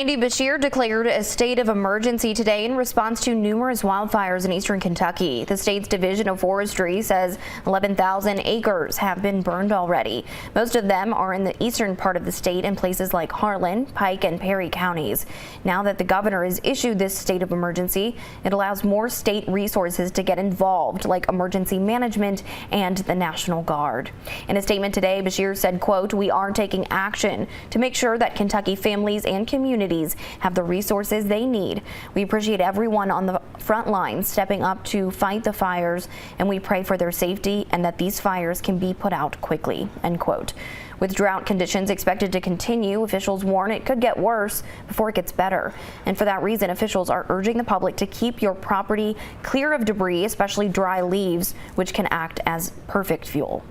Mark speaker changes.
Speaker 1: Beshear declared a state of emergency today in response to numerous wildfires in eastern Kentucky. The state's Division of Forestry says 11,000 acres have been burned already. Most of them are in the eastern part of the state in places like Harlan, Pike, and Perry counties. Now that the governor has issued this state of emergency, it allows more state resources to get involved, like emergency management and the National Guard. In a statement today, Beshear said, quote, "We are taking action to make sure that Kentucky families and communities have the resources they need. We appreciate everyone on the front lines stepping up to fight the fires, and we pray for their safety and that these fires can be put out quickly," end quote. With drought conditions expected to continue, officials warn it could get worse before it gets better. And for that reason, officials are urging the public to keep your property clear of debris, especially dry leaves, which can act as perfect fuel.